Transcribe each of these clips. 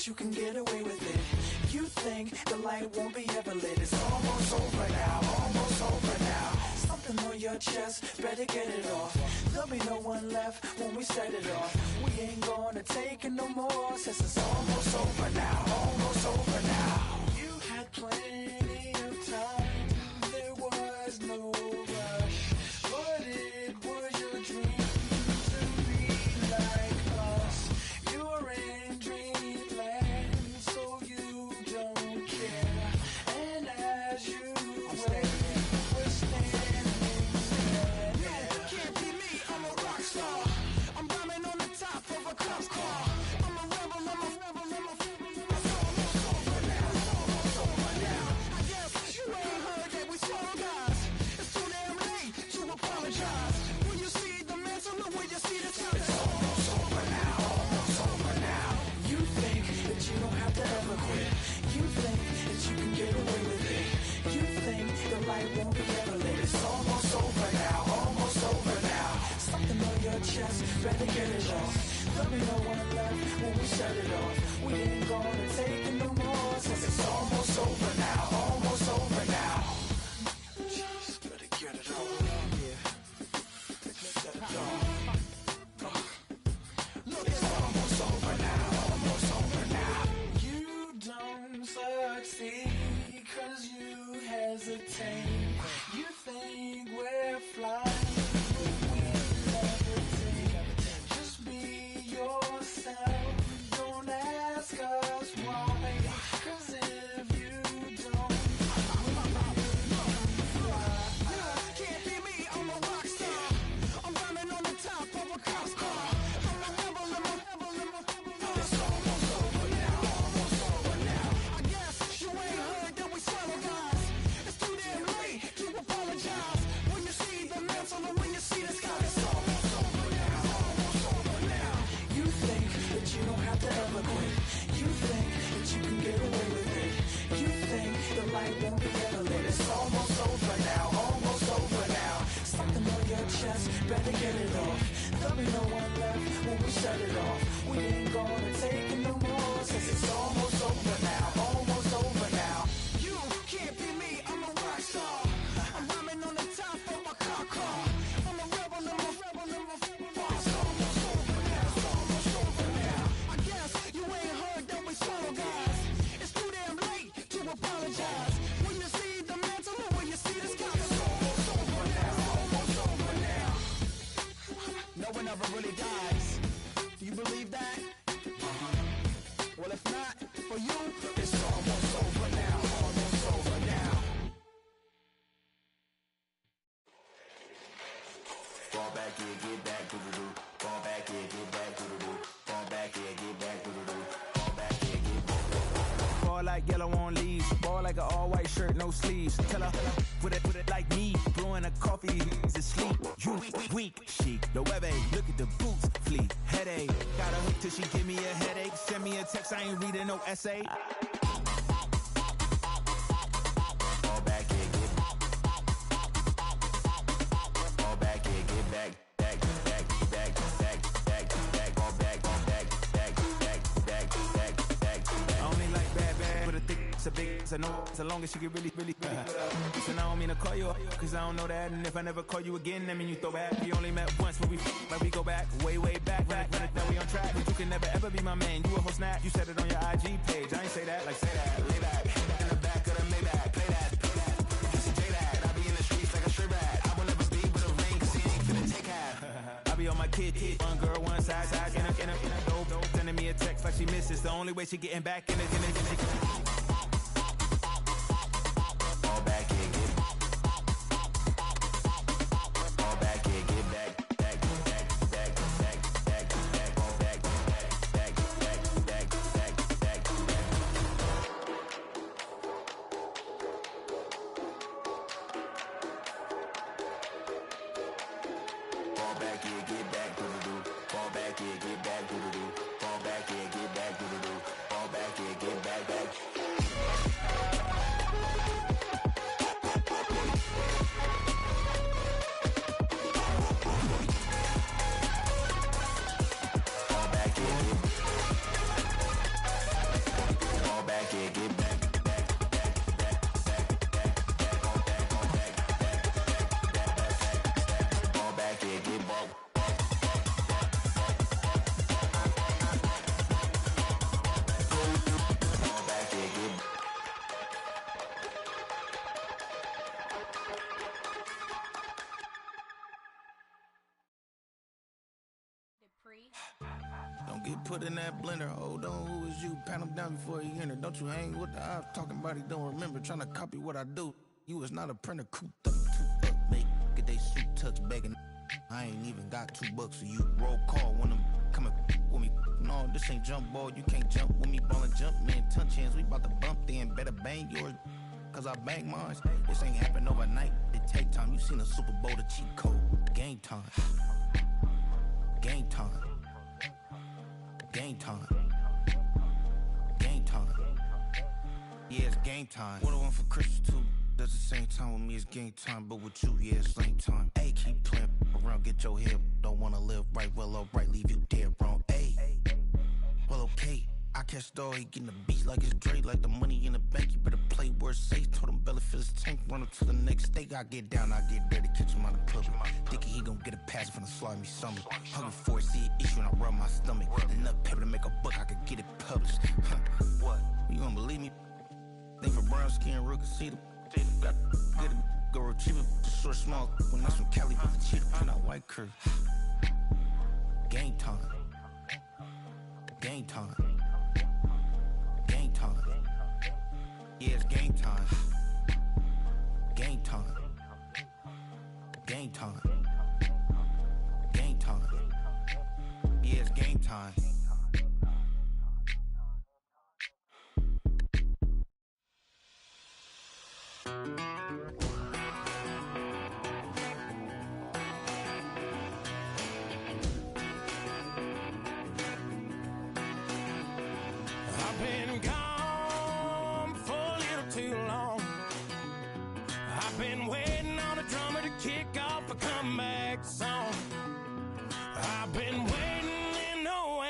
you can get away with it. You think the light won't be ever lit. It's almost over now, almost over now. Something on your chest, better get it off. There'll be no one left when we set it off. We ain't gonna take it no more, since it's almost over now, almost over now. You had plenty of time, there was no rush, but it was your dream to be like us. You're in dreamland, so you don't care. And as you wait, we're standing there. You can't be me, I'm a rock star. I'm rhyming on the top of a cop's car. I'm a rebel, I'm a rebel, I'm a rebel. It's almost over now, it's almost over now. I guess you ain't heard that we swallow guys. It's too damn late to apologize. When you see the mantle, look when you see the sun. It's almost over now, almost over now. You think that you don't have to ever quit. You think that you can get away with it. You think the light won't be ever lit. It's almost over now, almost over now. Something on your chest, better get it off. There'll be no one left when we set it off. We ain't gonna take it no more, since it's almost over now, almost over now. Just better get it off. Yeah, set it off. Look, it's almost over now, almost over now. You don't succeed 'cause you hesitate. You think we're flying, but we levitate. Just be yourself, don't ask us why, 'cause if you don't, can't be me, I'm a rock star. I'm rhyming on the top of a cop's car. I'm a rebel, I'm a rebel, I'm a rebel. It's almost over now, almost over now. I guess you ain't heard that we swallow guys. It's too damn late to apologize. When you see the mantle or when you see the sky, it's almost over now, almost over now. You think that you don't have to ever quit. You think that you can get away with it. You think the light won't be ever lit. It's almost over now, almost over now. Something on your chest, better get it off. There'll be no one left when we set it off. We ain't gonna take it no more, since it's almost over now, almost over now. You can't be me, I'm a rock star. I'm rhyming on the top of my car. I'm a rebel, I'm a rebel, I'm a rebel. It's almost over now, it's almost over now. I guess you ain't heard that we swallow guys. It's too damn late to apologize. When you see the mantle or when you see the sky, it's almost over now, almost over now. No one ever really dies. Do you believe that? Well, if not, for you, it's almost over now, almost over now. Fall back here, get back, doo-doo-doo. Fall back here, get back, doo-doo-doo. Fall back here, get back, doo-doo-doo. Fall back here, get back. Ball like yellow on leaves. Ball like an all-white shirt, no sleeves. Tell her, put it like me. Blowing a coffee, he's asleep. You weak, chic. The web look at the boots, fleet. Headache, got a hook till she give me a headache. Send me a text, I ain't reading no essay. Fall back here, get back. Fall back here, get back. Back, back, back, back, back, back. Fall back, back, back, back, back, back, back. I only like bad, but a thick, it's a big, it's a no, so long as she get really put up. Listen, I don't mean to call you up, 'cause I don't know that. And if I never call you again, that mean you throw back. We only met once, but we go back, way back. Run it, now we on track. But you can never ever be my man. You a whole snap, you said it on your IG page. I ain't say that, like say that, lay back. In the back of the Maybach, play that. You see J that, I be in the streets like a stray rat. I will never speak with a ring, 'cause he ain't finna take half. I be on my kid, one girl, one side, in a dope, sending me a text like she misses. The only way she getting back in it. Fall back here, get back. Fall back here, get back. Back, back, back, back, back, back. Fall back, back, back, back, back, back, back, back. Fall back here, get back, doo-doo-doo. Fall back here, get back, doo-doo-doo. Fall back here, get back, doo-doo-doo. Fall back here, get back, back. Get put in that blender. Hold on, who is you? Pat him down before he enter. Don't you hang with the ops talking about he don't remember. Trying to copy what I do. You is not a printer. Cooped up, too up, make get they suit tucks begging. I ain't even got $2 for you. Roll call when I'm coming with me. No, this ain't jump ball. You can't jump with me. Ballin' jump, man. Touch hands. We bout to bump then. Better bang yours. Cause I bang mine. This ain't happen overnight. It take time. You seen a Super Bowl, the cheat code. Game time. Game time. Game time. Game time. Yeah, it's game time. What I want for Christmas too. Does the same time with me, it's game time. But with you, yeah, it's same time. Hey, keep playing around, get your head. Don't wanna live right, well, alright, leave you dead wrong. Hey, well, okay. I catch the dog, he getting the beat like it's Dre, like the money in the bank. You better play where it's safe. Told him Bella fill his tank, run up to the next state. I get down, I get dirty, catch him on the public. Thinking he gon' get a pass from the slimy stomach. Hungry for it, see an issue and I rub my stomach. Enough paper to make a book, I could get it published. What? You don't believe me? Think for brown skin, real can see them. Got get it, go retrieve it, just short small. When that's from Cali, with the cheetah print out white curve. Game time. Game time. Game time. Yeah, it's game time. Game time. Game time. Game time. Yeah, it's game time. I've been gone for a little too long. I've been waiting on a drummer to kick off a comeback song. I've been waiting and knowing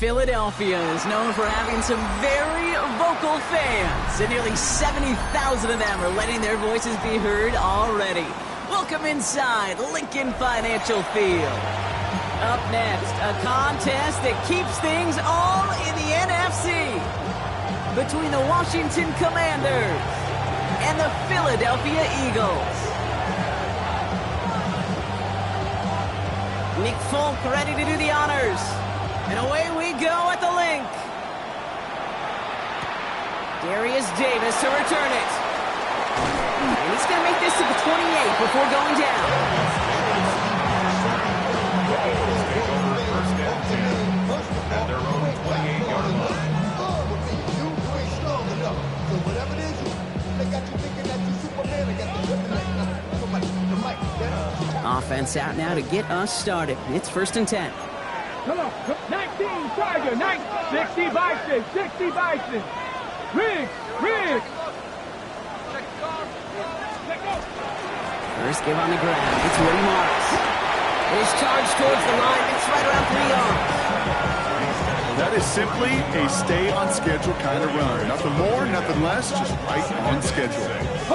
Philadelphia is known for having some very vocal fans, and nearly 70,000 of them are letting their voices be heard already. Welcome inside Lincoln Financial Field. Up next, a contest that keeps things all in the NFC between the Washington Commanders and the Philadelphia Eagles. Nick Folk ready to do the honors. And away we go at the link. Darius Davis to return it. And he's going to make this to the 28 before going down. At their own 28-yard line. So whatever it is, they got you thinking that you Superman. They got you looking like the mic. Offense out now to get us started. It's 1st and 10. Come on, 19 Tiger, 60 Bison, 60 Bison. Riggs. First give on the ground. It's Woody Morris. His charge towards the line. It's right around 3 yards. That is simply a stay-on-schedule kind of run. Nothing more, nothing less, just right on schedule.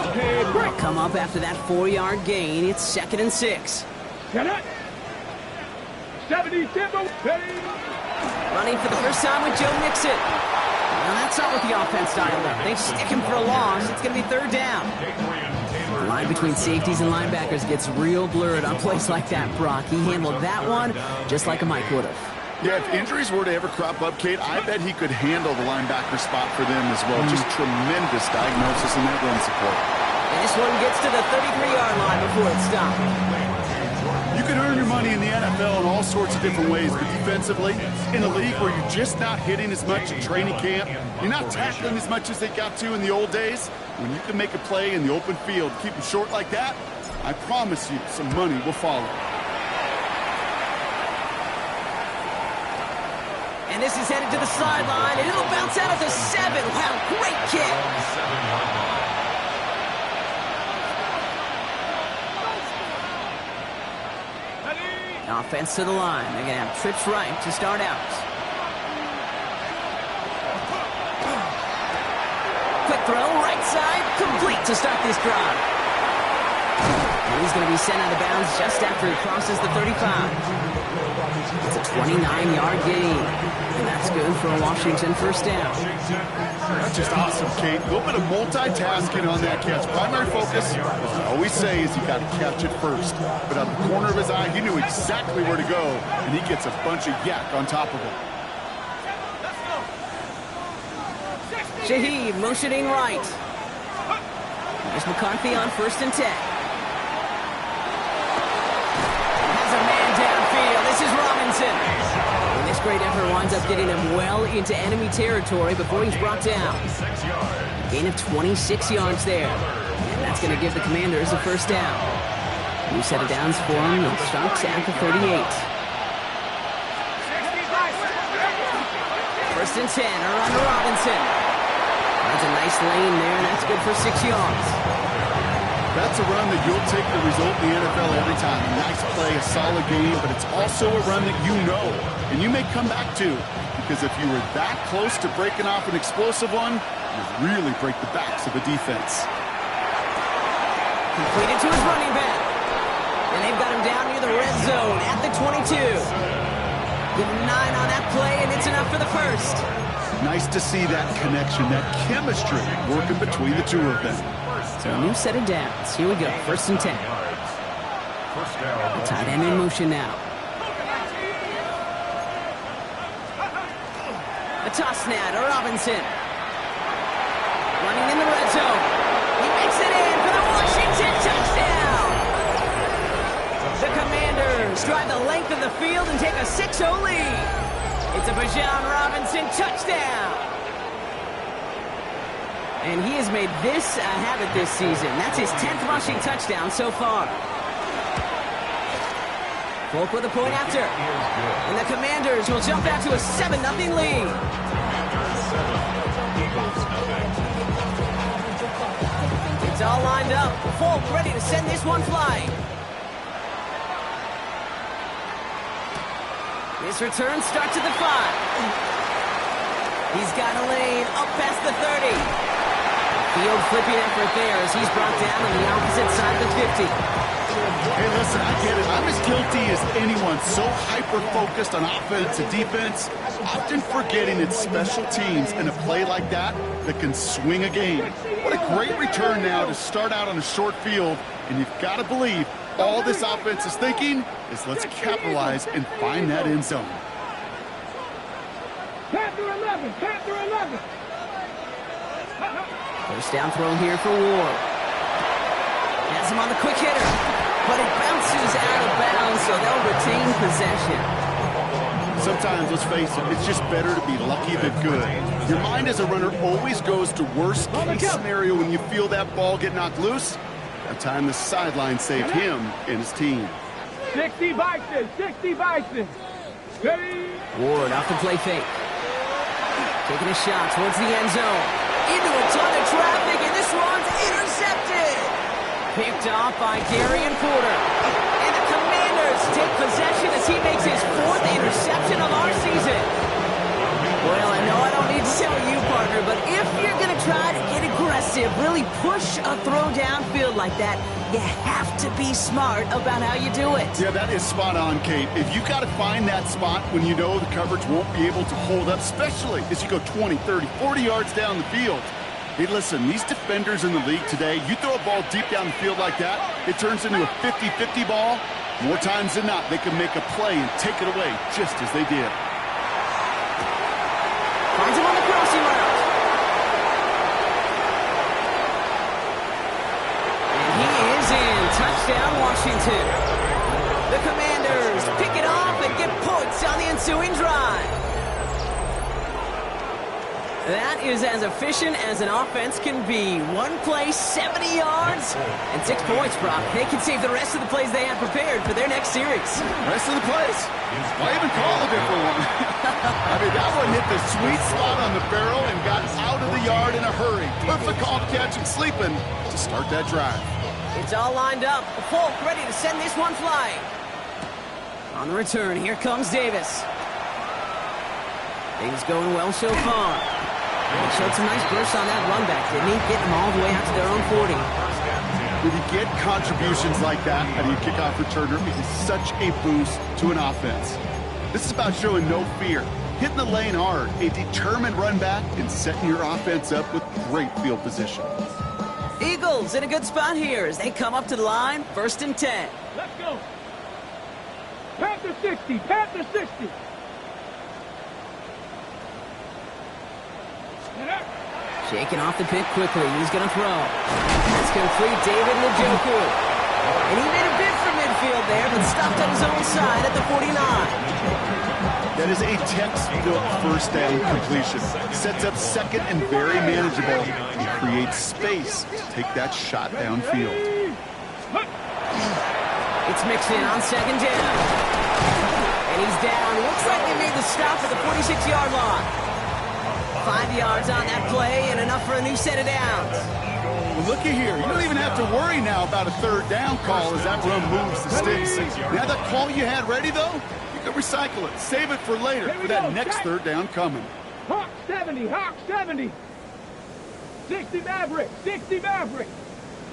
Okay, break. Come up after that 4-yard gain. It's 2nd and 6. Get it. 70 Timber. Running for the first time with Joe Mixon. Well, that's not what the offense dialed up. They stick him for a loss. It's going to be 3rd down. The line between safeties and linebackers gets real blurred on plays like that, Brock. He handled that one just like a Mike would have. Yeah, if injuries were to ever crop up, Kate, I bet he could handle the linebacker spot for them as well. Just tremendous diagnosis in that run support. And this one gets to the 33-yard line before it's stopped. You can earn your money in the NFL in all sorts of different ways, but defensively, in a league where you're just not hitting as much at training camp, you're not tackling as much as they got to in the old days, when you can make a play in the open field, keep them short like that, I promise you some money will follow. And this is headed to the sideline, and it'll bounce out at the 7. Wow, great kick. Offense to the line. They're going to have trips right to start out. Quick throw, right side, complete to start this drive. And he's going to be sent out of bounds just after he crosses the 35. It's a 29-yard gain, and that's good for a Washington first down. That's just awesome, Kate. A little bit of multitasking on that catch. Primary focus, as I always say, is you got to catch it first. But out of the corner of his eye, he knew exactly where to go, and he gets a bunch of yak on top of it. Shaheed motioning right. There's McCarthy on 1st and 10. Has a man downfield. This is Robinson. And this great effort winds up getting him well into enemy territory before he's brought down. Gain of 26 yards there. And that's going to give the Commanders a first down. New set of downs for him. It starts at the 38. 1st and 10. Around to Robinson. That's a nice lane there, and that's good for 6 yards. That's a run that you'll take the result in the NFL every time. A nice play, a solid game, but it's also a run that you know, and you may come back to, because if you were that close to breaking off an explosive one, you really break the backs of the defense. Completed to his running back. And they've got him down near the red zone at the 22. Give him 9 on that play, and it's enough for the first. Nice to see that connection, that chemistry working between the two of them. So a new set of downs. Here we go, 1st and 10. The tight end in motion now. A toss now to Robinson. Running in the red zone. He makes it in for the Washington touchdown. The Commanders drive the length of the field and take a 6-0 lead. It's a Bijan Robinson touchdown. And he has made this a habit this season. That's his 10th rushing touchdown so far. Folk with a point after. And the Commanders will jump out to a 7-0 lead. It's all lined up. Folk ready to send this one flying. His return starts at the 5. He's got a lane up past the 30. Field flipping effort there as he's brought down on the opposite side of the 50. Hey, listen, I get it. I'm as guilty as anyone. So hyper-focused on offense and defense, often forgetting it's special teams and a play like that that can swing a game. What a great return now to start out on a short field, and you've got to believe all this offense is thinking is let's capitalize and find that end zone. Panther 11, Panther 11. First down throw here for Ward. Has him on the quick hitter, but it bounces out of bounds, so they'll retain possession. Sometimes, let's face it, it's just better to be lucky than good. Your mind as a runner always goes to worst case scenario when you feel that ball get knocked loose. That time the sideline saved him and his team. 60 Bison, 60 Bison. Ready? Ward off the play fake. Taking a shot towards the end zone. Into a ton of traffic, and this one's intercepted. Picked off by Darian Porter. And the Commanders take possession as he makes his 4th interception of our season. Well, I know I don't need to tell you, partner, but if you're going to try to get aggressive, really push a throw downfield like that, you have to be smart about how you do it. Yeah, that is spot on, Kate. If you got to find that spot when you know the coverage won't be able to hold up, especially as you go 20, 30, 40 yards down the field. Hey, listen, these defenders in the league today, you throw a ball deep down the field like that, it turns into a 50-50 ball. More times than not, they can make a play and take it away just as they did. Finds him on the crossing route. And he is in. Touchdown, Washington. The Commanders pick it off and get points on the ensuing drive. That is as efficient as an offense can be. One play, 70 yards, and 6 points, Brock. They can save the rest of the plays they have prepared for their next series. Rest of the plays? Why even call a different one? I mean, that one hit the sweet spot on the barrel and got out of the yard in a hurry. Perfect call to catch him sleeping to start that drive. It's all lined up. Folk ready to send this one flying. On the return, here comes Davis. Things going well so far. He showed some nice bursts on that run back, didn't he? Getting them all the way out to their own 40. When you get contributions like that out of your kickoff returner, it is such a boost to an offense. This is about showing no fear, hitting the lane hard, a determined run back, and setting your offense up with great field position. Eagles in a good spot here as they come up to the line, 1st and 10. Let's go. Panther 60, Panther 60. Shaking off the pick quickly. He's going to throw. That's complete. David Njoku. And he made a bid for midfield there, but stopped on his own side at the 49. That is a textbook first down completion. Sets up second and very manageable and creates space to take that shot downfield. It's Mixon on 2nd down. And he's down. Looks like they made the stop at the 46-yard line. 5 yards on that play and enough for a new set of downs. Well, looky here. You don't even have to worry now about a 3rd down call as that run moves the sticks. Now that call you had ready, though, you can recycle it. Save it for later for that next 3rd down coming. Hawk 70, Hawk 70. 60 Maverick, 60 Maverick.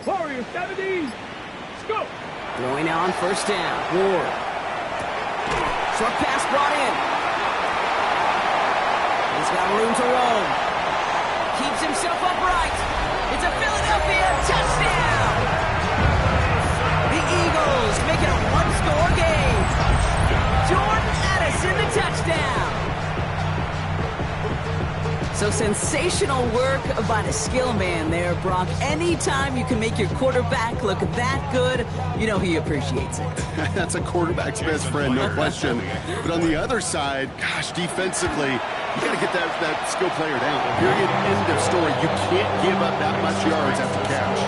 Warrior 70. Let's go. Throwing now on 1st down. Ward. Short pass brought in. He's got room to roam. Keeps himself upright. It's a Philadelphia touchdown. The Eagles make it a 1-score game. Jordan Addison the touchdown. So sensational work by the skill man there, Brock. Anytime you can make your quarterback look that good, you know he appreciates it. That's a quarterback's best friend, no question. But on the other side, gosh, defensively, you got to get that skill player down. Period. End of story. You can't give up that much yards after catch.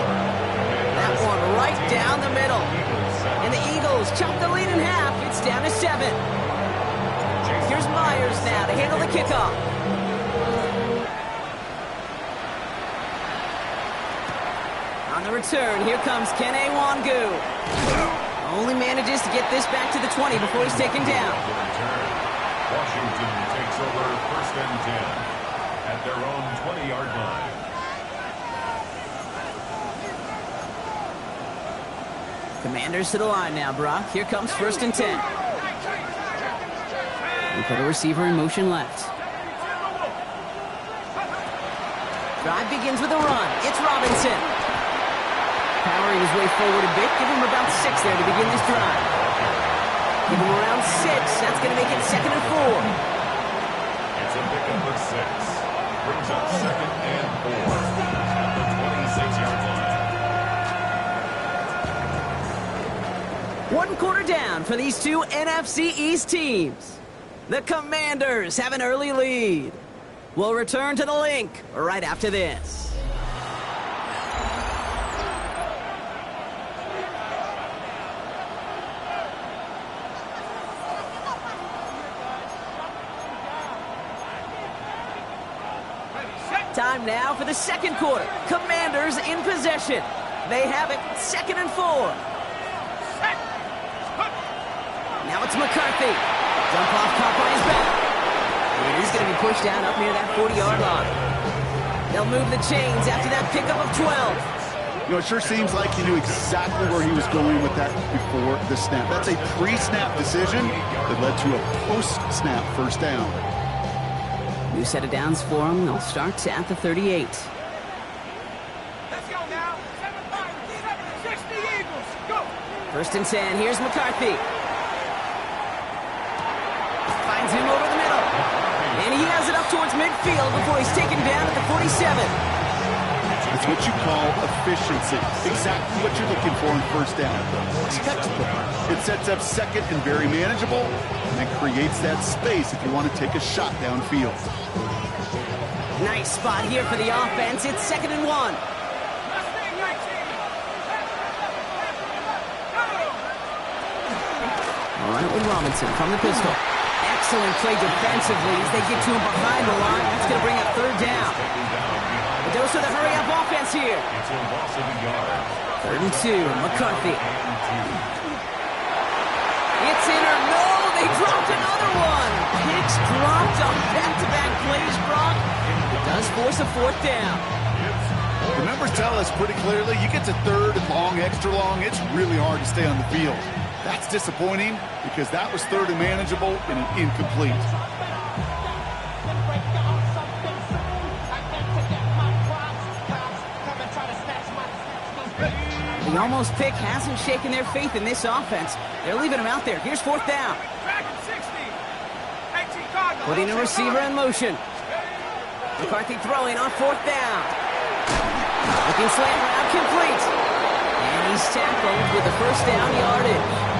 That one right down the middle. And the Eagles chop the lead in half. It's down to 7. Here's Myers now to handle the kickoff. On the return, here comes Kene Wangu. Only manages to get this back to the 20 before he's taken down. Washington takes over 1st and 10 at their own 20-yard line. Commanders to the line now, Brock. Here comes 1st and 10. We put a receiver in motion left. Drive begins with a run. It's Robinson. Powering his way forward a bit. Give him about 6 there to begin this drive. Give him around 6. That's going to make it 2nd and 4. It's a pickup of 6. Brings up 2nd and 4 at the 26-yard line. 1 quarter down for these two NFC East teams. The Commanders have an early lead. We'll return to the link right after this. Time now for the 2nd quarter. Commanders in possession. They have it 2nd and 4. Now it's McCarthy. Dump off caught by his back. And he's going to be pushed down up near that 40-yard line. They'll move the chains after that pickup of 12. You know, it sure seems like he knew exactly where he was going with that before the snap. That's a pre-snap decision that led to a post-snap 1st down. New set of downs for him. They'll start at the 38. Let's go now. 60 Eagles. Go. 1st and 10. Here's McCarthy. Finds him over the middle. And he has it up towards midfield before he's taken down at the 47. It's what you call efficiency. Exactly what you're looking for in 1st down. Textbook. It sets up 2nd and very manageable, and it creates that space if you want to take a shot downfield. Nice spot here for the offense. It's 2nd and 1. All right, with Robinson from the pistol. Excellent play defensively as they get to him behind the line. That's going to bring up 3rd down. The dose of the hurry-up offense here. 3rd and 2, McCarthy. It's in or no, they dropped another one. Hicks dropped on back-to-back plays, Brock. It does force a 4th down. The numbers tell us pretty clearly, you get to 3rd and long, extra long, it's really hard to stay on the field. That's disappointing because that was 3rd and manageable and an incomplete. The almost pick hasn't shaken their faith in this offense. They're leaving him out there. Here's 4th down. Putting a receiver in motion. McCarthy throwing on 4th down. Looking slant route complete. And he's tackled with the 1st down yardage.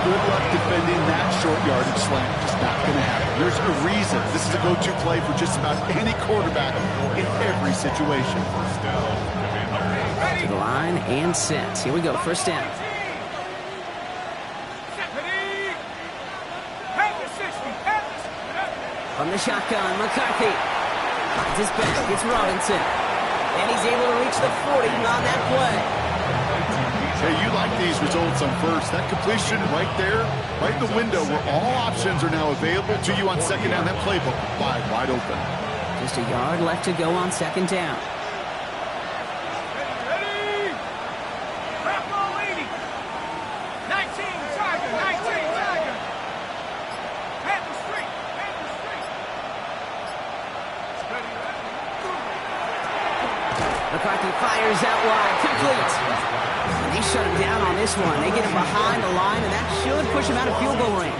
Good luck defending that short yardage slant. Just not going to happen. There's a reason. This is a go-to play for just about any quarterback in every situation. To the line and set. Here we go. 1st down. From the shotgun, McCarthy. Finds his back. It's Robinson. And he's able to reach the 40 on that play. Hey, you like these results on 1st. That completion right there, right in the window where all options are now available to you on 2nd down. That playbook wide open. Just a yard left to go on 2nd down. McCarthy fires out wide, complete. And they shut him down on this one. They get him behind the line, and that should push him out of field goal range.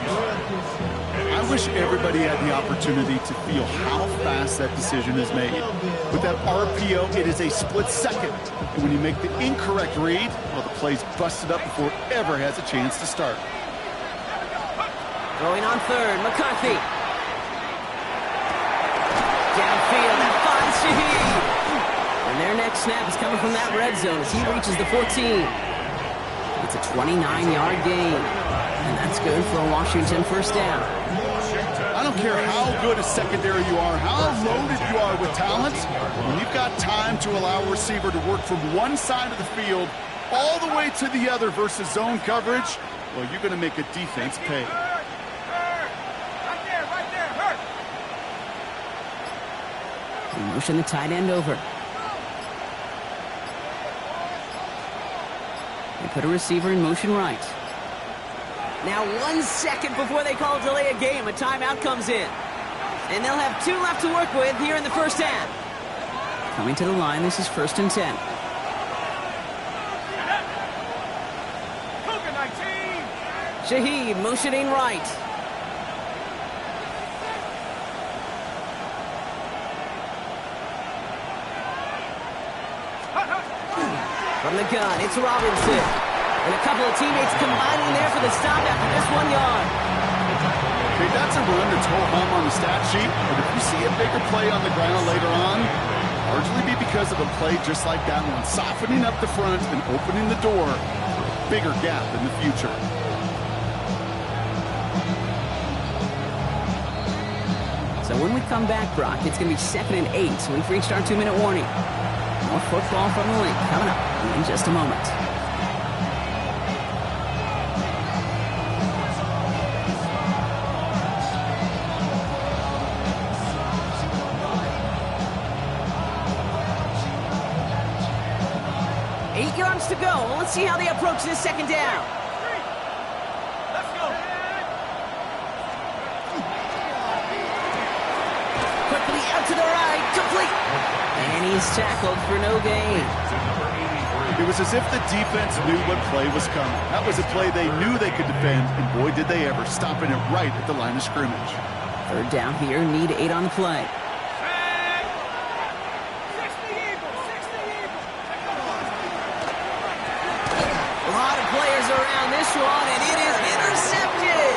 I wish everybody had the opportunity to feel how fast that decision is made. With that RPO, it is a split second. And when you make the incorrect read, well, the play's busted up before it ever has a chance to start. Throwing on 3rd, McCarthy. Downfield, that finds Shaheed. And their next snap is coming from that red zone as he reaches the 14. It's a 29-yard gain. And that's good for a Washington 1st down. I don't care how good a secondary you are, how loaded you are with talent, when you've got time to allow a receiver to work from one side of the field all the way to the other versus zone coverage, well, you're going to make a defense pay. They motion the tight end over. They put a receiver in motion right. Now 1 second before they call delay a game, a timeout comes in. And they'll have 2 left to work with here in the first half. Coming to the line, this is 1st and 10. Shaheed motioning right. From the gun, it's Robinson. And a couple of teammates combining there for the stop after this 1 yard. Okay, that's a run that's ho hum on the stat sheet, but if you see a bigger play on the ground later on, largely be because of a play just like that one, softening up the front and opening the door for a bigger gap in the future. So when we come back, Brock, it's going to be 2nd and 8, so we've reached our 2-minute warning. More football from the link coming up in just a moment. To go. Let's see how they approach this 2nd down. Let's go. Quickly out to the right, complete. And he's tackled for no gain. It was as if the defense knew what play was coming. That was a play they knew they could defend, and boy did they ever, stopping it right at the line of scrimmage. 3rd down here, need 8 on the play. Around this one, and it is intercepted.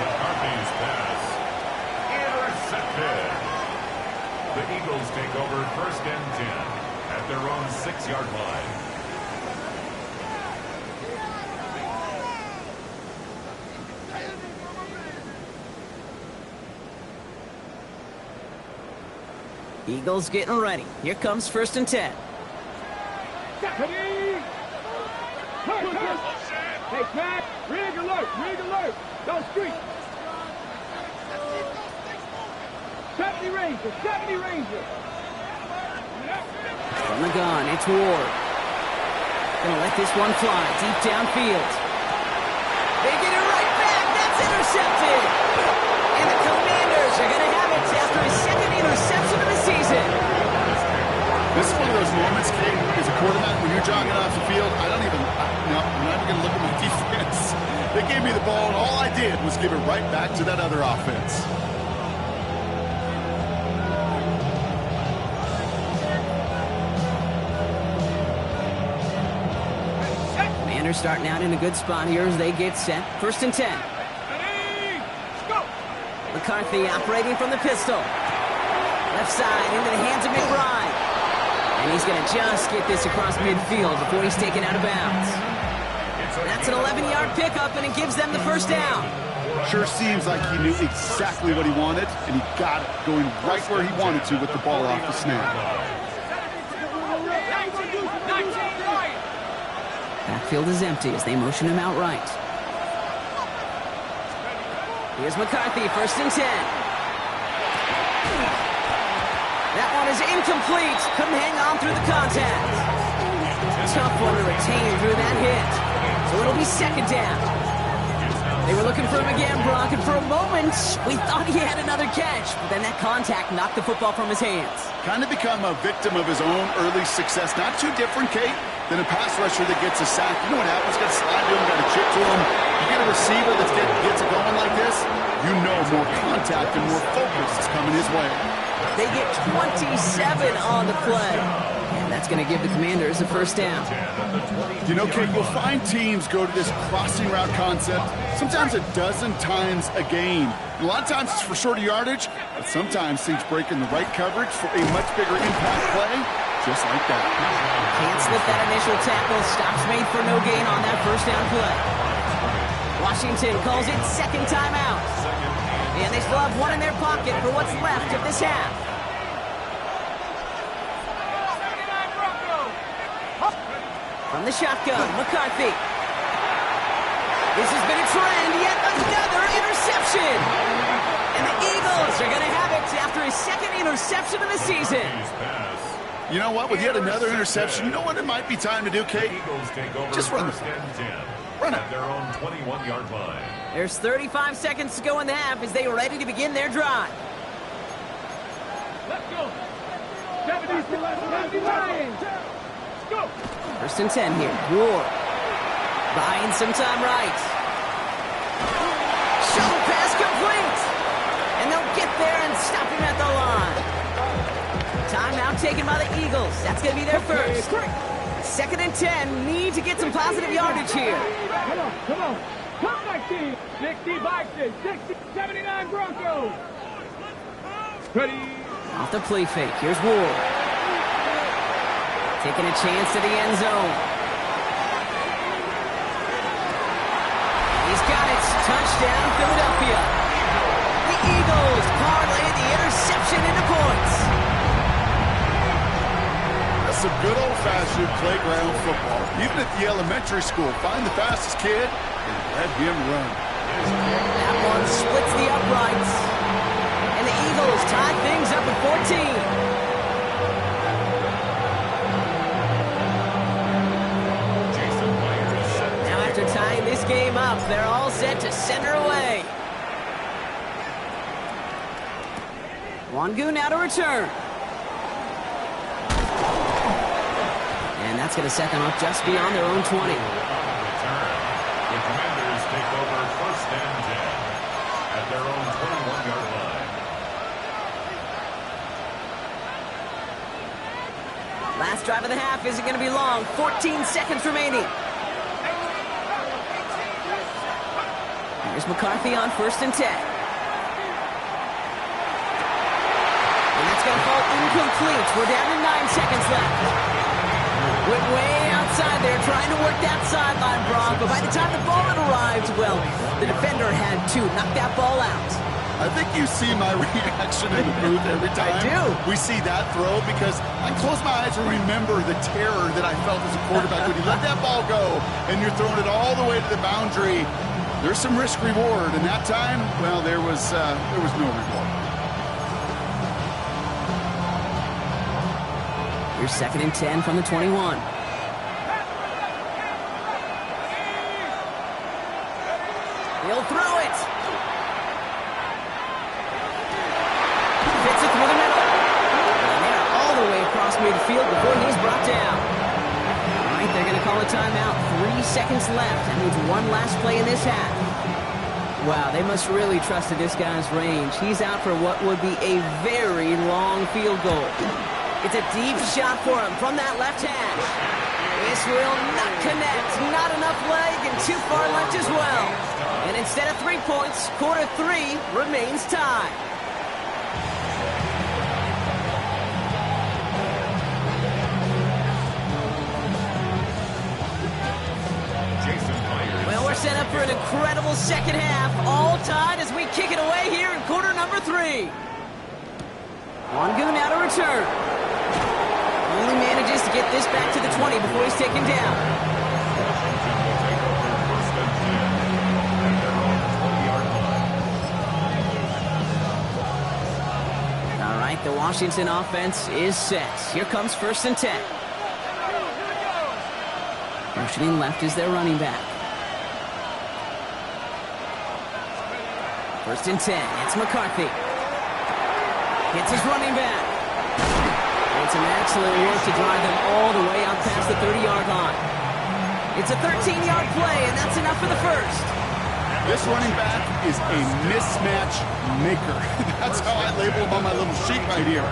McCarthy's pass intercepted. The Eagles take over 1st and 10 at their own 6-yard line. Eagles getting ready. Here comes 1st and 10. Hey, Pat, rig alert, don't streak. 70 Ranger. From the gun, it's Ward. Gonna let this one fly deep downfield. They get it right back. That's intercepted. And the Commanders are gonna have it after his 2nd interception of the season. This is one of those moments, Kate, as a quarterback, when you're jogging off the field, I'm not even going to look at my defense. They gave me the ball, and all I did was give it right back to that other offense. Commanders starting out in a good spot here as they get set. 1st and 10. McCarthy operating from the pistol. Left side into the hands of McBride. And he's going to just get this across midfield before he's taken out of bounds. That's an 11-yard pickup, and it gives them the 1st down. Sure seems like he knew exactly what he wanted, and he got it going right where he wanted to with the ball off the snap. Backfield is empty as they motion him out right. Here's McCarthy, 1st and 10. That one is incomplete. Couldn't hang on through the contact. Tough one to retain through that hit. So it'll be 2nd down. They were looking for him again, Brock, and for a moment, we thought he had another catch. But then that contact knocked the football from his hands. Kind of become a victim of his own early success. Not too different, Kate, than a pass rusher that gets a sack. You know what happens? Got to slide to him, got to chip to him. You get a receiver that gets it going like this, you know more contact and more focus is coming his way. They get 27 on the play. And that's going to give the Commanders a 1st down. You know, Kate, you'll find teams go to this crossing route concept sometimes a dozen times a game. A lot of times it's for shorter yardage, but sometimes teams break in the right coverage for a much bigger impact play, just like that. Can't slip that initial tackle. Stops made for no gain on that 1st down play. Washington calls it 2nd timeout. And they still have one in their pocket for what's left of this half. From the shotgun, McCarthy. This has been a trend, yet another interception. And the Eagles are going to have reception of the season. You know what? With yet another interception, you know what it might be time to do, Kate? Eagles take over Just run the first ball. and 10 Run it. at their own 21-yard line. There's 35 seconds to go in the half as they are ready to begin their drive. Let's go. 70 to 79. Go. First and 10 here. Ward. Buying some time right. Shovel pass complete. And they'll get there and stop him at the line. Timeout taken by the Eagles. That's going to be their first. Second and 10. Need to get some positive yardage here. Come on, come on. Come back team. 60 Bison, 60, 79 Broncos. Ready. Off the play fake. Here's Ward. Taking a chance to the end zone. He's got it. Touchdown, Philadelphia. The Eagles parlay the interception into points. That's some good old-fashioned playground football. Even at the elementary school, find the fastest kid and let him run. That one splits the uprights. And the Eagles tie things up at 14. Now after tying this game up, they're all set to center away. Wangu now to return. And that's going to set them up just beyond their own 20. The Commanders take over first and 10 at their own 21-yard line. Last drive of the half isn't going to be long. 14 seconds remaining. Here's McCarthy on first and 10. And that's going to fall incomplete. We're down to 9 seconds left. Went way outside there, trying to work that sideline, Brock. But by the time the ball had arrived, well, the defender had to knock that ball out. I think you see my reaction in the booth every time I do. we see that throw, because I close my eyes and remember the terror that I felt as a quarterback when you let that ball go and you're throwing it all the way to the boundary. There's some risk reward, and that time, well, there was no reward. Here's second and 10 from the 21. He'll throw it. Fits it through the middle. And they're all the way across midfield before he's brought down. All right, they're going to call a timeout. 3 seconds left. That means one last play in this half. Wow, they must really trust in this guy's range. He's out for what would be a very long field goal. It's a deep shot for him from that left hash. This will not connect. Not enough leg and too far left as well. And instead of 3 points, quarter 3 remains tied. Well, we're set up for an incredible second half. All tied as we kick it away here in quarter number 3. Wangu now to return. Only manages to get this back to the 20 before he's taken down. All right, the Washington offense is set. Here comes first and 10. Motioning left is their running back. First and 10. It's McCarthy. Hits his running back. It's an excellent work to drive them all the way out past the 30-yard line. It's a 13-yard play, and that's enough for the first. This running back is a mismatch maker. That's how I label him on my little sheet right here.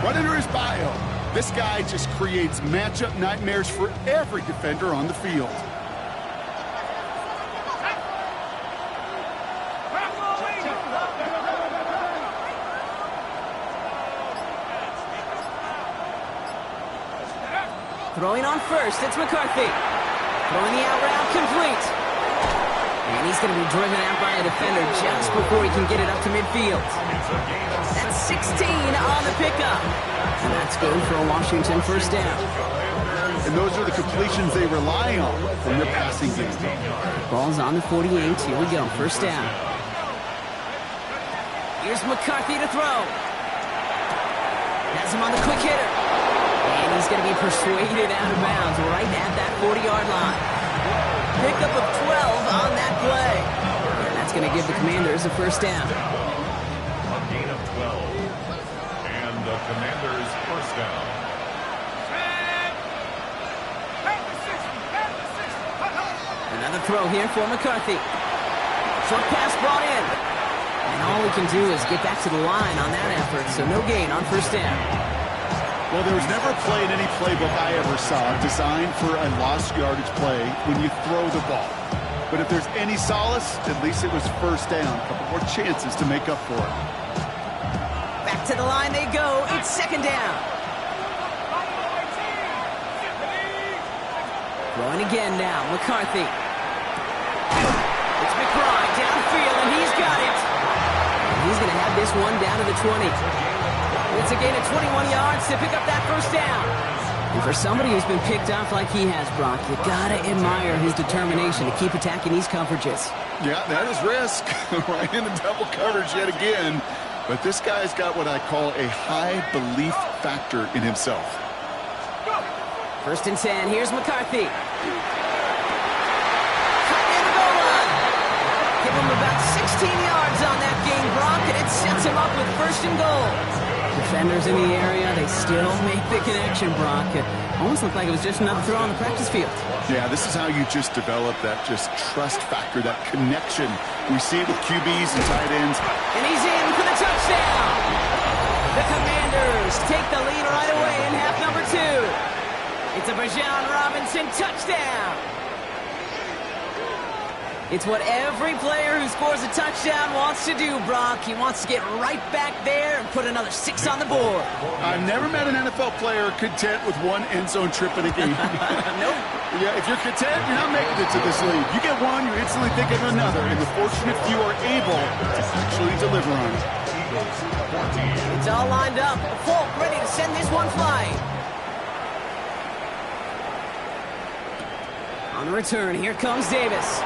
Right under his bio, this guy just creates matchup nightmares for every defender on the field. Throwing on first, it's McCarthy. Throwing the out route complete. And he's going to be driven out by a defender just before he can get it up to midfield. That's 16 on the pickup. And that's good for a Washington first down. And those are the completions they rely on in their passing game. Ball's on the 48. Here we go, first down. Here's McCarthy to throw. Has him on the quick hitter. And he's going to be persuaded out of bounds right at that 40-yard line. Pickup of 12 on that play. And that's going to give the Commanders a first down. A gain of 12. And the Commanders' first down. Another throw here for McCarthy. Short pass brought in. And all he can do is get back to the line on that effort, so no gain on first down. Well, there was never a play in any playbook I ever saw designed for a lost yardage play when you throw the ball. But if there's any solace, at least it was first down. A couple more chances to make up for it. Back to the line they go. It's second down. Throwing again now. McCarthy. It's McBride downfield, and he's got it. And he's going to have this one down to the 20. It's a gain of 21 yards to pick up that first down. And for somebody who's been picked off like he has, Brock, you got to admire his determination to keep attacking these coverages. Yeah, that is risk. Right into double coverage yet again. But this guy's got what I call a high belief factor in himself. First and 10. Here's McCarthy. Cut in the goal line. Give him about 16 yards on that game, Brock, and it sets him up with first and goal. Defenders in the area, they still make the connection, Brock. It almost looked like it was just another throw on the practice field. Yeah, this is how you just develop that just trust factor, that connection. We see it with QBs and tight ends. And he's in for the touchdown. The Commanders take the lead right away in half number 2. It's a Bijan Robinson touchdown. It's what every player who scores a touchdown wants to do, Brock. He wants to get right back there and put another 6 on the board. I've never met an NFL player content with one end zone trip in a game. Nope. Yeah, if you're content, you're not making it to this league. You get one, you instantly think of another, and the fortunate few are able to actually deliver on it. It's all lined up. Folk ready to send this one flying. On the return, here comes Davis.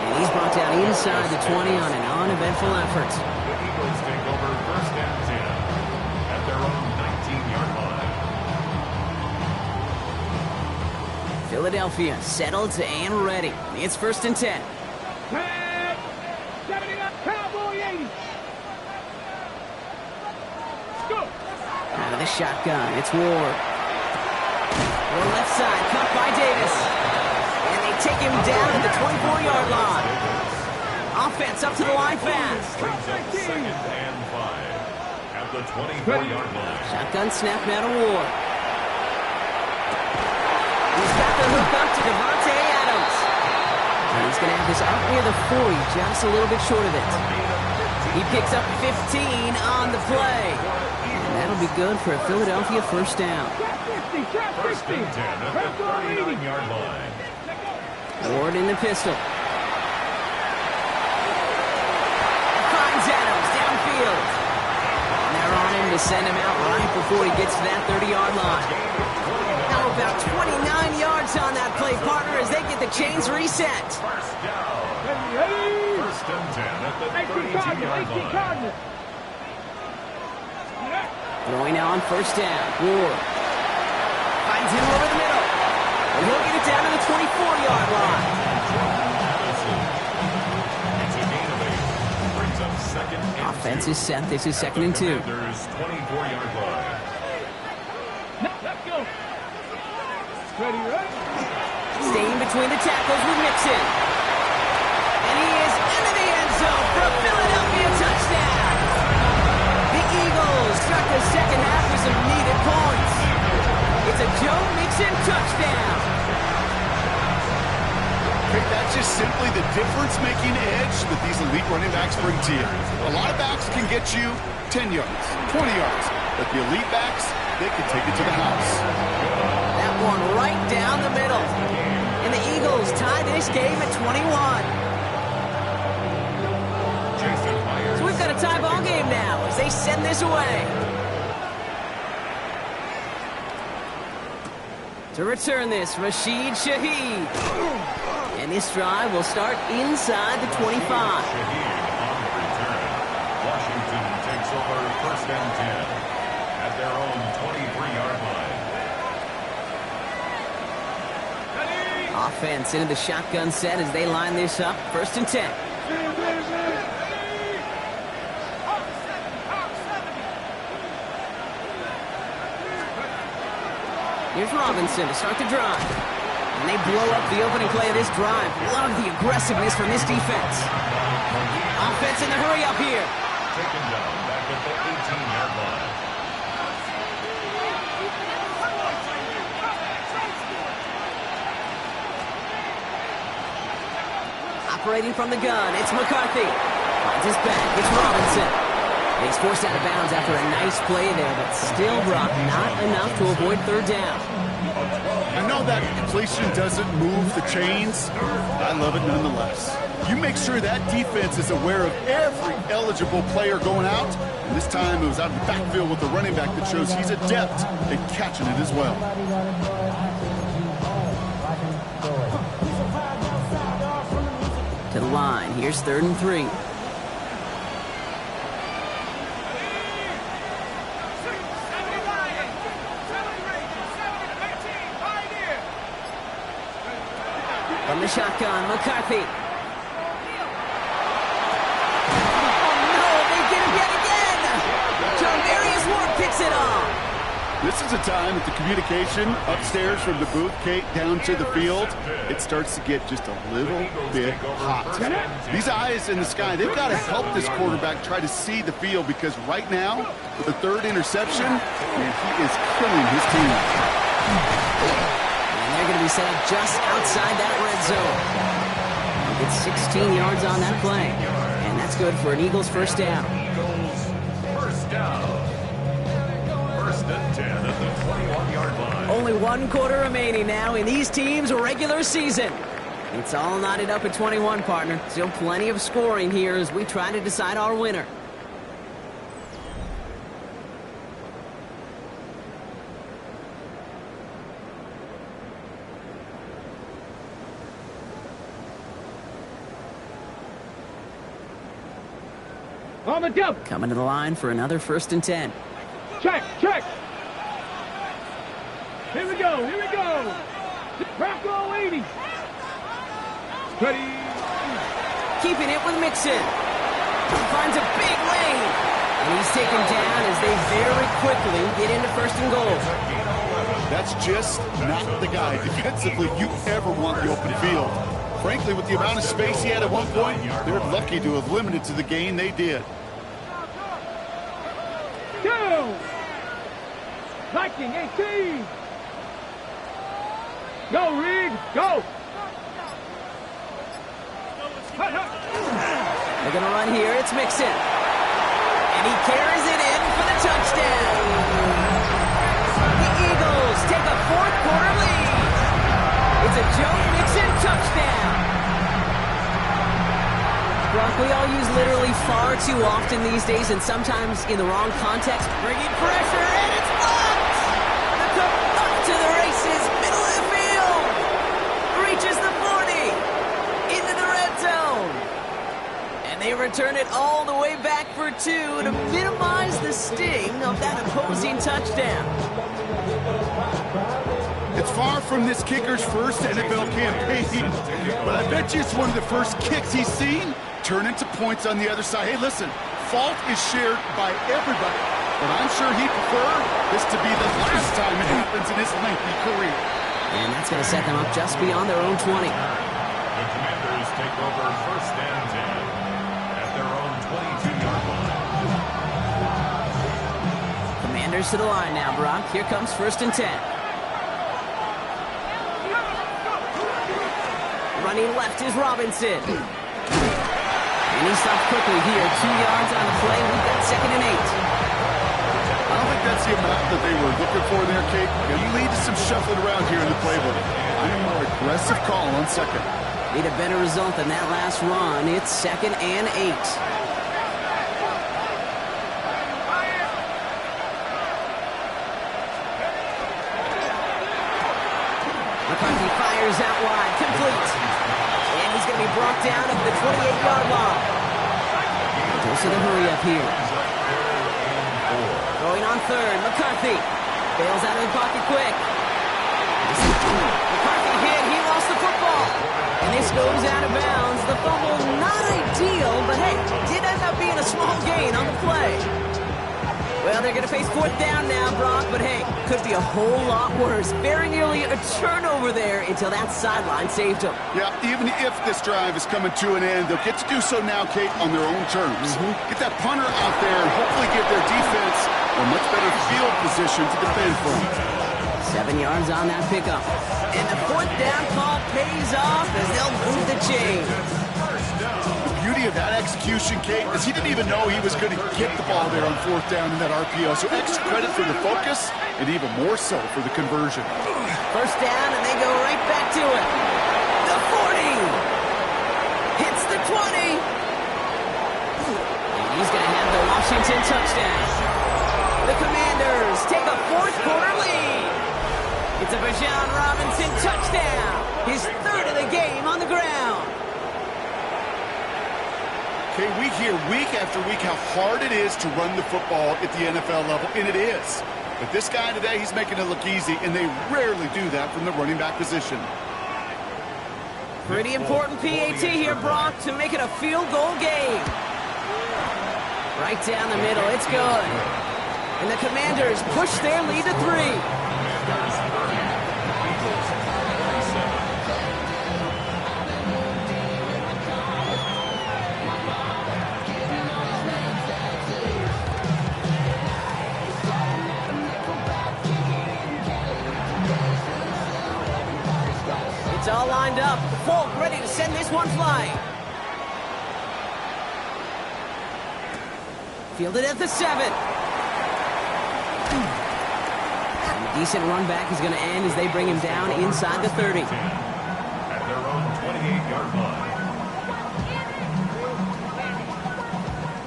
And he's brought down inside the 20 on an uneventful effort. The Eagles take over first and 10 at their own 19-yard line. Philadelphia settled and ready. It's first and 10. 70 up, Cowboy 80. Go. Out of the shotgun, it's Ward. Ward left side, cut by Davis. And they take him down at the 24-yard line. Offense up to the line fast. Brings up second and 5 at the 24-yard line. Shotgun snap now to Ward. He's got the hook up to Devontae Adams. And he's going to have this up near the 40, just a little bit short of it. He picks up 15 on the play. And that'll be good for a Philadelphia first down. First and 10 at the 39-yard line. Ward in the pistol. Finds Adams downfield. And they're on him to send him out right before he gets to that 30-yard line. Now about 29 yards on that play, partner, as they get the chains reset. First down. First and 10 at the 32-yard line. Throwing now on first down. Ward finds him over the middle. And he'll get it down to the 24-yard line. It's a gain of 8. Brings up second and 2. Offense is set. This is second and 2. Commanders' 24-yard line. Let's go. Ready, right? Staying between the tackles with Mixon. And he is into the end zone for a Philadelphia touchdown. The Eagles start the second half with some needed points. It's a Joe Mixon touchdown. That's just simply the difference-making edge that these elite running backs bring to you. A lot of backs can get you 10 yards, 20 yards, but the elite backs, they can take it to the house. That one right down the middle. And the Eagles tie this game at 21. So we've got a tie ball game now as they send this away. To return this, Rashid Shaheed. And this drive will start inside the 25. Shaheed on the return. Washington takes over and 10 at their own 23-yard line. Offense into the shotgun set as they line this up. 1st and 10. Here's Robinson to start the drive. And they blow up the opening play of this drive. Love the aggressiveness from this defense. Offense in the hurry up here. Taken down back at the 18-yard line. Operating from the gun, it's McCarthy. Finds his back, it's Robinson. And he's forced out of bounds after a nice play there, but still, Brock, not enough to avoid 3rd down. I know that completion doesn't move the chains. I love it nonetheless. You make sure that defense is aware of every eligible player going out. And this time it was out of the backfield with the running back that shows he's adept at catching it as well. To the line, here's 3rd and 3. From the shotgun, McCarthy. Oh, no, they get him yet again. John Marius Ward picks it off. This is a time that the communication upstairs from the booth, Kate, down to the field, it starts to get just a little bit hot. These eyes in the sky, they've got to help this quarterback try to see the field because right now, with the 3rd interception, man, he is killing his team. They're going to be set up just outside that red zone. It's 16 yards on that play. And that's good for an Eagles 1st down. Eagles 1st down. 1st and 10 at the 21-yard line. Only 1 quarter remaining now in these teams' regular season. It's all knotted up at 21, partner. Still plenty of scoring here as we try to decide our winner. On the jump. Coming to the line for another 1st and 10. Check. Here we go. Bronco 80. Ready. Keeping it with Mixon. He finds a big lane. And he's taken down as they very quickly get into 1st and goal. That's just not the guy defensively you ever want the open field. Frankly, with the amount of space he had at one point, they're lucky to have limited to the gain they did. Go! Viking 18. Go, Reed. Go. They're going to run here. It's Mixon. And he carries it in for the touchdown. The Eagles take a 4th quarter lead. It's a Joe Mixon touchdown. Brock, we all use literally far too often these days, and sometimes in the wrong context, bringing pressure, and it's blocked! The cup up to the races, middle of the field! Reaches the 40, into the red zone! And they return it all the way back for 2 to minimize the sting of that opposing touchdown. It's far from this kicker's first NFL campaign, but I bet you it's one of the first kicks he's seen turn into points on the other side. Hey, listen, fault is shared by everybody, but I'm sure he'd prefer this to be the last time it happens in his lengthy career. And that's going to set them up just beyond their own 20. The Commanders take over 1st and 10 at their own 22-yard line. Commanders to the line now, Brock. Here comes 1st and 10. Running left is Robinson. And he stops quickly here. 2 yards on the play. We've got 2nd and 8. I don't think that's the amount that they were looking for there, Kate. It'll lead to some shuffling around here in the playbook. I need a more aggressive call on 2nd. Need a better result than that last run. It's 2nd and 8. McCarthy fires out wide. Complete. And he's going to be brought down at the 28-yard line. Goes to the hurry up here. Going on third, McCarthy. Bails out of the pocket quick. McCarthy hit, he lost the football. And this goes out of bounds. The fumble, not ideal, but hey, did end up being a small gain on the play. Well, they're going to face fourth down now, Brock, but hey, could be a whole lot worse. Very nearly a turnover there until that sideline saved them. Yeah, even if this drive is coming to an end, they'll get to do so now, Kate, on their own terms. Get that punter out there and hopefully give their defense a much better field position to defend from. 7 yards on that pickup. And the fourth down call pays off as they'll move the chain. The beauty of that execution, Kate, is he didn't even know he was going to get the ball there on fourth down in that RPO. So extra credit for the focus and even more so for the conversion. First down, and they go right back to it. The 40. Hits the 20. And he's going to have the Washington touchdown. The Commanders take a fourth quarter lead. It's a Bijan Robinson touchdown. His third of the game on the ground. Okay, we hear week after week how hard it is to run the football at the NFL level, and it is. But this guy today, he's making it look easy, and they rarely do that from the running back position. Pretty important PAT here, Brock, to make it a field goal game. Right down the middle, it's good. And the Commanders push their lead to 3. It's all lined up. Folk ready to send this one flying. Fielded at the 7. And a decent run back is going to end as they bring him down inside the 30. At their own 28-yard line.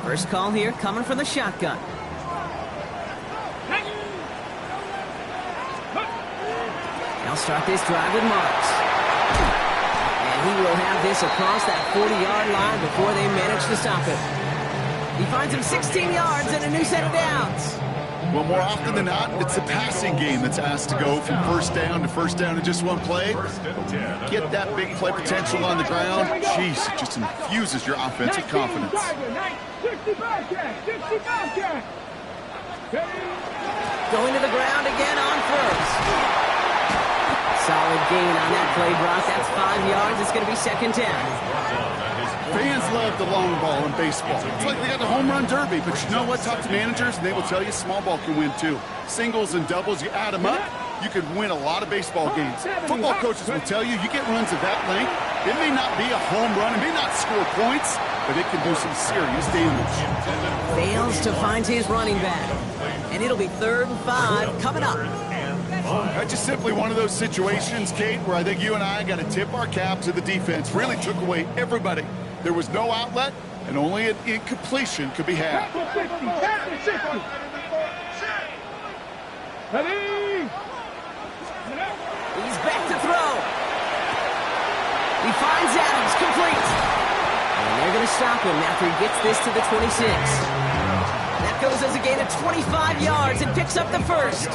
First call here coming from the shotgun. They'll start this drive with Marks. And he will have this across that 40-yard line before they manage to stop him. He finds him 16 yards and a new set of downs. Well, more often than not, it's the passing game that's asked to go from first down in just one play. Get that big play potential on the ground. Jeez, it just infuses your offensive confidence. 65 catch. Going to the ground again on first. Solid gain on that play, Brock. That's 5 yards. It's going to be second down. Fans love the long ball in baseball. It's like they got the home run derby, but you know what? Talk to managers, and they will tell you small ball can win too. Singles and doubles, you add them up, you can win a lot of baseball games. Football coaches will tell you, you get runs of that length, it may not be a home run, it may not score points, but it can do some serious damage. Fails to find his running back. And it'll be 3rd and 5 coming up. That's just simply one of those situations, Kate, where I think you and I got to tip our cap to the defense. Really took away everybody. There was no outlet, and only an incompletion could be had. He's back to throw. He finds Adams, complete. And they're going to stop him after he gets this to the 26. That goes as a gain of 25 yards and picks up the first.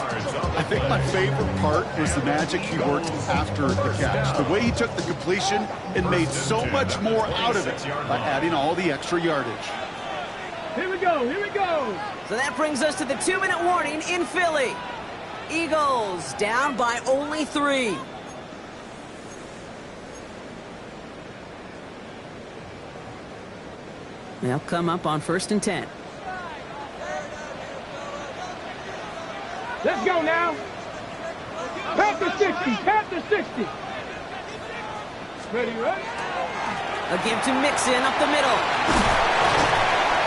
I think my favorite part was the magic he worked after the catch. The way he took the completion and made so much more out of it by adding all the extra yardage. Here we go. So that brings us to the 2-minute warning in Philly. Eagles down by only 3. They'll come up on 1st and 10. Let's go now. Panther 60. Ready? A give to Mixon up the middle.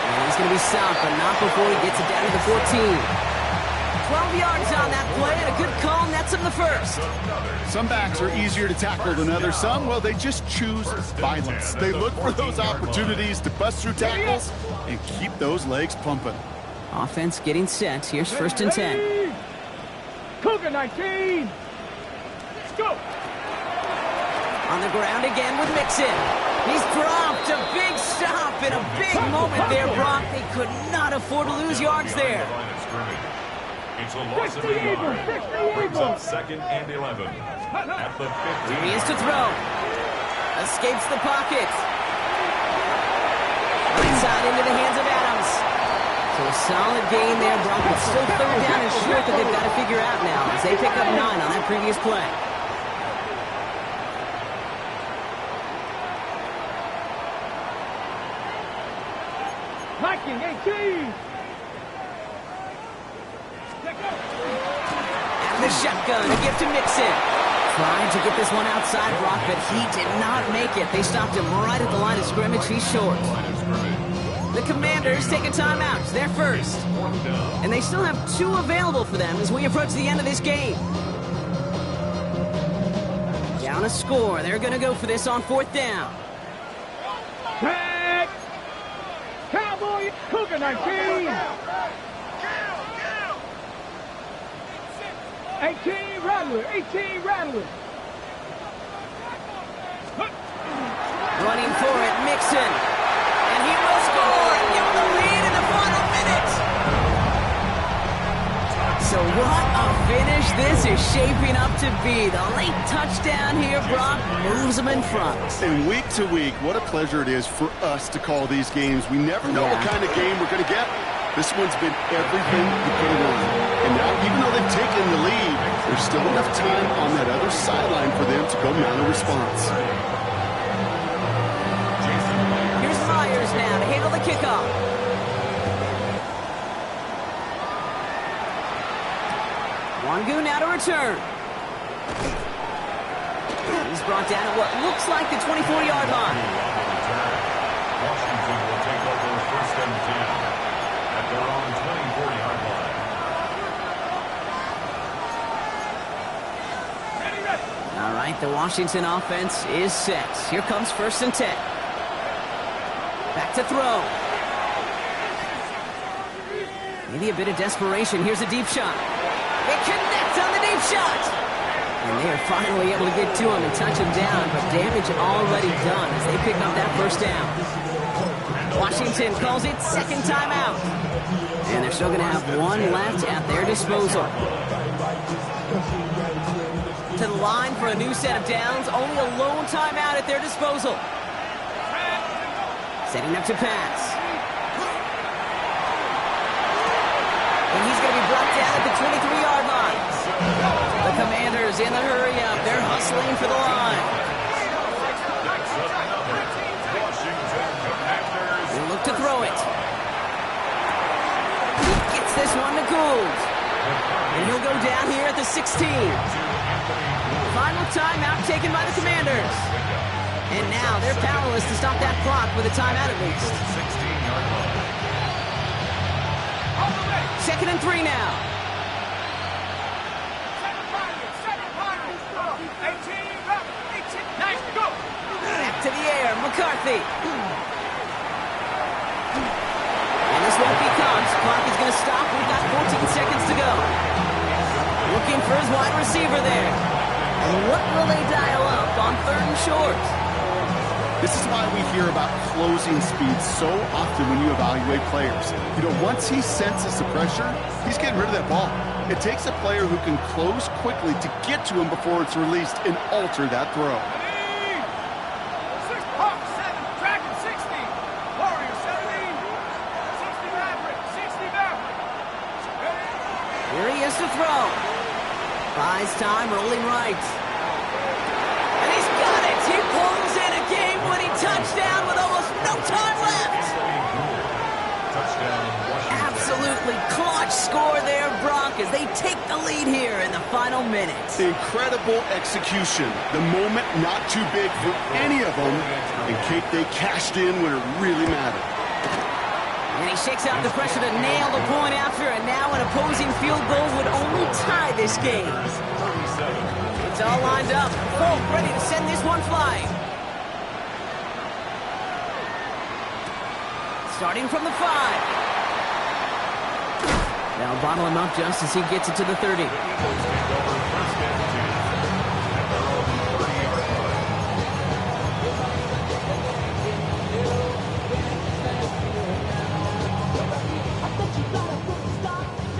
And he's going to be stopped, but not before he gets it down to the 14. 12 yards on that play, and a good call nets him the first. Some backs are easier to tackle than others. Some, well, they just choose violence. They look for those opportunities to bust through tackles and keep those legs pumping. Offense getting set. Here's 1st and 10. Cougar 19. Let's go. On the ground again with Mixon. He's dropped. A big stop and a big moment there, Brock. They could not afford to lose yards there. scrimmage. It's a loss of 8 yards. Brings up 2nd and 11. At the 15. Here he is to throw. Escapes the pocket. Right side into the hands of Adams. So a solid gain there, Brock, but still 3rd down and short that they've got to figure out now as they pick up 9 on that previous play. Hiking 18. And the shotgun, a gift to Mixon. Trying to get this one outside, Brock, but he did not make it. They stopped him right at the line of scrimmage. He's short. The Commanders take a timeout. It's their first. And they still have 2 available for them as we approach the end of this game. Down a score. They're going to go for this on 4th down. Tag. Cowboy Cougar 19. 18 Rattler. 18 Rattler. Running for it, Mixon. And he will score and give them the lead in the final minute. So what a finish this is shaping up to be. The late touchdown here, Brock, moves them in front. And week to week, what a pleasure it is for us to call these games. We never know what kind of game we're going to get. This one's been everything we could have won. And now, even though they've taken the lead, there's still enough time on that other sideline for them to go mount a response. Here's Myers now to handle the kickoff. Wangu now to return. He's brought down at what looks like the 24-yard line. Washington will take over 1st and 10 at their own 24-yard line. All right, the Washington offense is set. Here comes 1st and 10. Back to throw. Maybe a bit of desperation. Here's a deep shot. It connects on the deep shot. And they are finally able to get to him and touch him down, but damage already done as they pick up that 1st down. Washington calls it 2nd timeout. And they're still going to have 1 left at their disposal. To the line for a new set of downs, only a lone timeout at their disposal. Setting up to pass. And he's going to be brought down at the 23-yard line. The Commanders in the hurry-up. They're hustling for the line. They'll look to throw it. He gets this one to Gould. And he'll go down here at the 16. Final timeout taken by the Commanders. And now they're powerless to stop that clock with a timeout at least. 16-yard line. 2nd and 3 now. Back to the air, McCarthy. And this won't be caught. Clock is going to stop. We've got 14 seconds to go. Looking for his wide receiver there. And what will they dial up on 3rd and short? This is why we hear about closing speed so often when you evaluate players. You know, once he senses the pressure, he's getting rid of that ball. It takes a player who can close quickly to get to him before it's released and alter that throw. Here he is to throw. Buys time, rolling right. And he's got it! He pulls in a game-winning touchdown with almost no time left! Absolutely clutch score there, Brock, as they take the lead here in the final minutes. Incredible execution. The moment not too big for any of them. And Kate, they cashed in when it really mattered. And he shakes out the pressure to nail the point after, and now an opposing field goal would only tie this game. It's all lined up. Folk ready to send this one flying. Starting from the 5. Now bottle him up just as he gets it to the 30.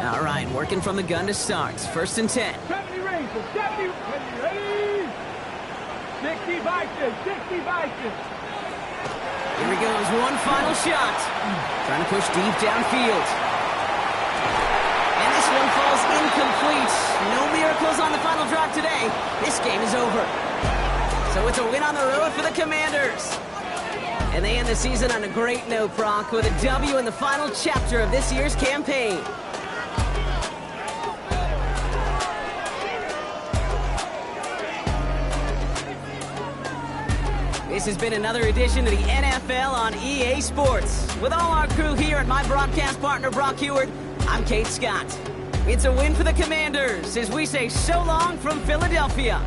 All right, working from the gun to start. 1st and 10. 70 Rangers, 70, ready? 60 Vikings, 60 Vikings. Here he goes, one final shot. Trying to push deep downfield. And this one falls incomplete. No miracles on the final drive today. This game is over. So it's a win on the road for the Commanders. And they end the season on a great note, Brock, with a W in the final chapter of this year's campaign. This has been another edition of the NFL on EA Sports. With all our crew here and my broadcast partner, Brock Heward, I'm Kate Scott. It's a win for the Commanders as we say so long from Philadelphia.